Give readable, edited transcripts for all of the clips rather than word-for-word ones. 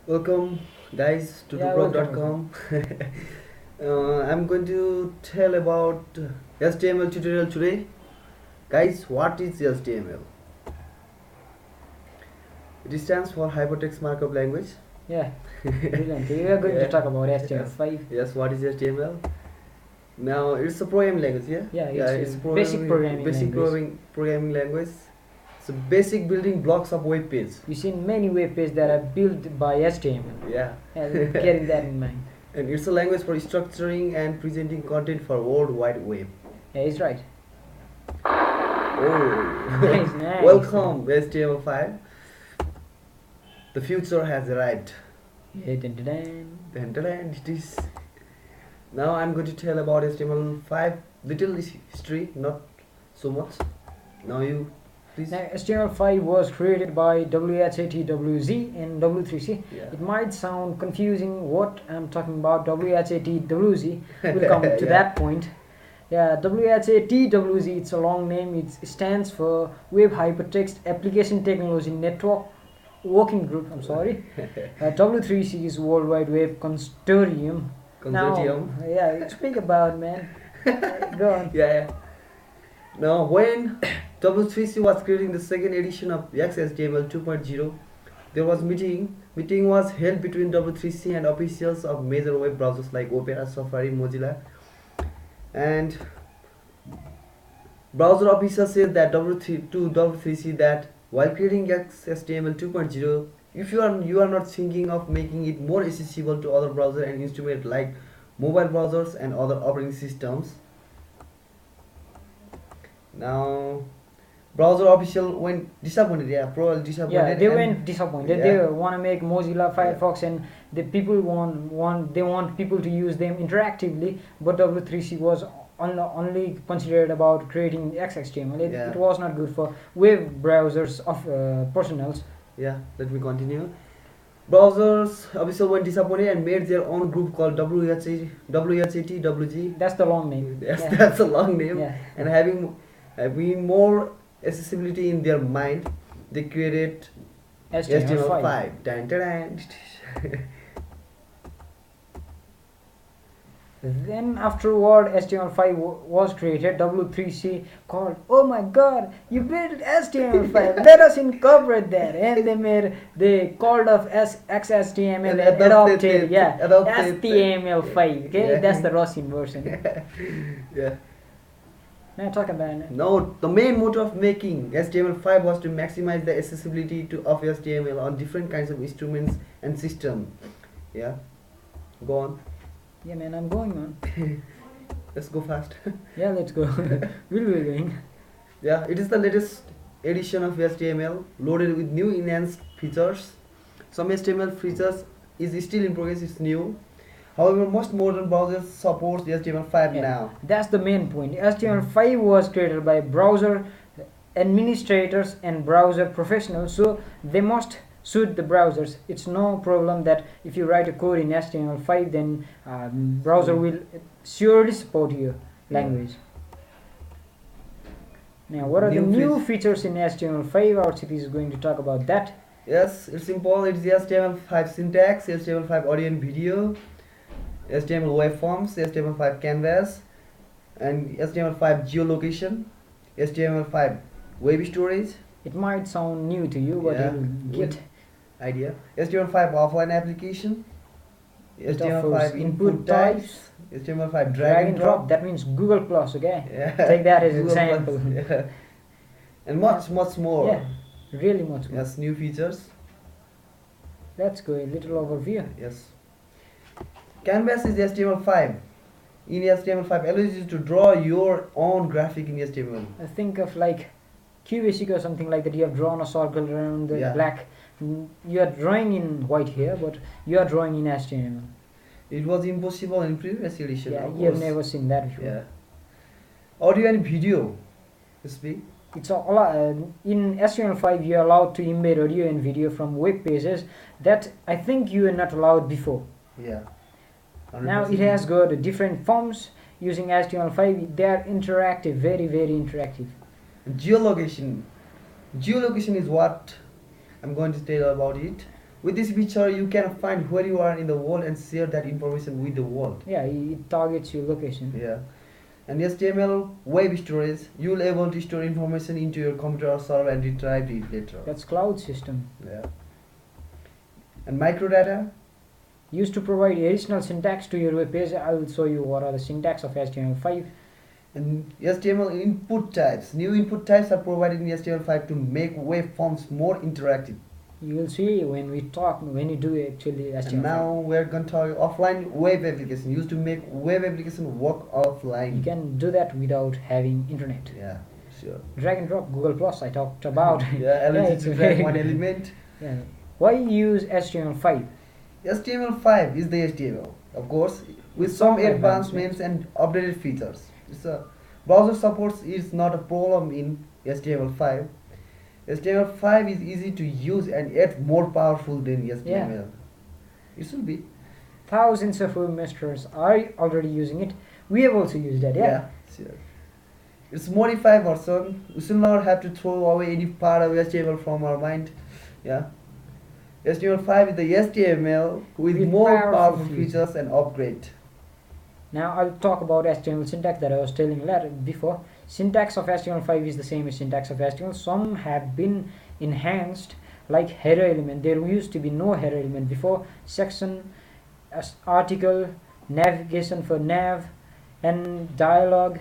Welcome, guys, to Yeah, welcome. dublog.com. I'm going to tell about HTML tutorial today. Guys, what is HTML? It stands for Hypertext Markup Language. Yeah, brilliant. We are going to Yeah. talk about Yes. HTML5. Yes. What is HTML? Now it's a programming language. Yeah. Yeah, Yeah. it's a It's basic programming basic language. programming language. So basic building blocks of web page. You've seen many web pages that are built by HTML. Yeah. Getting that in mind. And it's a language for structuring and presenting content for World Wide Web. Yeah, he's right. Oh, Nice. welcome HTML5. The future has arrived. Yeah, dun, dun, dun. Dun, dun, dun, it is. Now I'm going to tell about HTML5. Little history, not so much. Now you, please. Now, HTML5 was created by WHATWZ and W3C. Yeah. It might sound confusing what I'm talking about. WHATWZ will come to Yeah. that point. Yeah, WHATWZ, it's a long name. It stands for Web Hypertext Application Technology Network Working Group. I'm sorry. W3C is World Wide Web Consortium. Consortium. Now, yeah, speak about, man. Go on. Yeah. Now, when W3C was creating the second edition of XHTML 2.0, there was meeting. Meeting was held between W3C and officials of major web browsers like Opera, Safari, Mozilla, and browser officials said that W3C that while creating XHTML 2.0, if you are not thinking of making it more accessible to other browser and instruments like mobile browsers and other operating systems. Now, browser official went disappointed. Yeah, probably disappointed. Yeah, they went disappointed. Yeah. They want to make Mozilla Firefox, and the people want people to use them interactively. But W3C was only considered about creating XHTML. Yeah. It was not good for web browsers of personals. Yeah, let me continue. Browsers official went disappointed and made their own group called WHATWG. That's the long name. Yes, Yeah. that's a long name. Yeah. And having more accessibility in their mind, they created HTML5. HTML5. Dun, dun, dun. Then afterward, HTML5 was created. W3C called, "Oh my God, you built HTML5. Let us incorporate that." And they called of XHTML and adopted HTML5. Okay, Yeah. that's the Russian version. Yeah. Now talk about it. Now, the main motto of making HTML5 was to maximize the accessibility of HTML on different kinds of instruments and systems. Yeah. Go on. Yeah, man, I'm going on. Let's go fast. Yeah, let's go. We'll be going. Yeah, it is the latest edition of HTML loaded with new enhanced features. Some HTML features is still in progress, it's new. However, most modern browsers support HTML5 Yeah, now. that's the main point. HTML5 was created by browser administrators and browser professionals, so they must suit the browsers. It's no problem that if you write a code in HTML5, then browser will surely support your language. Now, what are the new features in HTML5? Our city is going to talk about that. Yes, it's simple. It's the HTML5 syntax, HTML5 audio and video, HTML web forms, HTML5 canvas, and HTML5 geolocation, HTML5 web storage. It might sound new to you, but Yeah, you'll get idea. HTML5 offline application, it HTML5 offers input types, HTML5 drag and drop. That means Google Plus. Okay, Yeah. take that as Google example. Plus, yeah. And much more. Yeah, really much more. Yes, new features. Let's go a little overview. Yes. Canvas is HTML5. In HTML5 allows you to draw your own graphic in HTML. I think of like QBasic or something like that. You have drawn a circle around the Yeah. black. You are drawing in white here, but you are drawing in HTML. It was impossible in previous edition. Yeah, of you have course. never seen that before. Yeah. Audio and video. Speak. It's all in HTML5. You are allowed to embed audio and video from web pages that I think you were not allowed before. Yeah. Now 100%. it has got different forms using HTML5. They are interactive, very interactive. Geolocation. Geolocation is what I'm going to tell about it. With this feature, you can find where you are in the world and share that information with the world. Yeah, it targets your location. Yeah. And HTML web storage, you'll able to store information into your computer or server and retrieve it later. That's cloud system. Yeah. And microdata, Used to provide additional syntax to your web page. I will show you what are the syntax of HTML5. and HTML input types. New input types are provided in HTML5 to make web forms more interactive. You will see when we talk, when you do actually HTML5. And now we're going to talk offline web application used to make web application work offline. You can do that without having internet. Yeah, sure. Drag and drop Google Plus I talked about. Yeah, Yeah, element it's to very drag one good. element. Yeah. Why use HTML5? HTML5 is the HTML, of course, with With some some advancements and updated features. It's a browser supports is not a problem in HTML5. HTML5 is easy to use and yet more powerful than HTML. It should be. Thousands of webmasters are already using it. We have also used that. Yeah. Sure. It's modified version. We should not have to throw away any part of HTML from our mind. Yeah. HTML5 is the HTML with With more powerful powerful features. features and upgrade. Now I'll talk about HTML syntax that I was telling later before. Syntax of HTML5 is the same as syntax of HTML. Some have been enhanced, like header element. There used to be no header element before. Section, article, navigation for nav, and dialogue,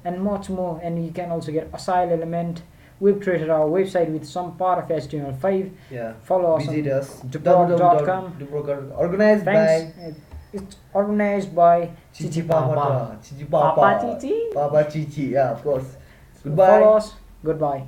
and much more. And you can also get assign element. We've created our website with some part of HTML5. Yeah. Follow us Visit on us. duprog.com. Duprog.com. Organized Thanks. by It's organized by Chichi Papa. Papa. Chichi Papa Papa. Chichi. Papa Chichi. Yeah, of course. So Goodbye. follow us. Goodbye.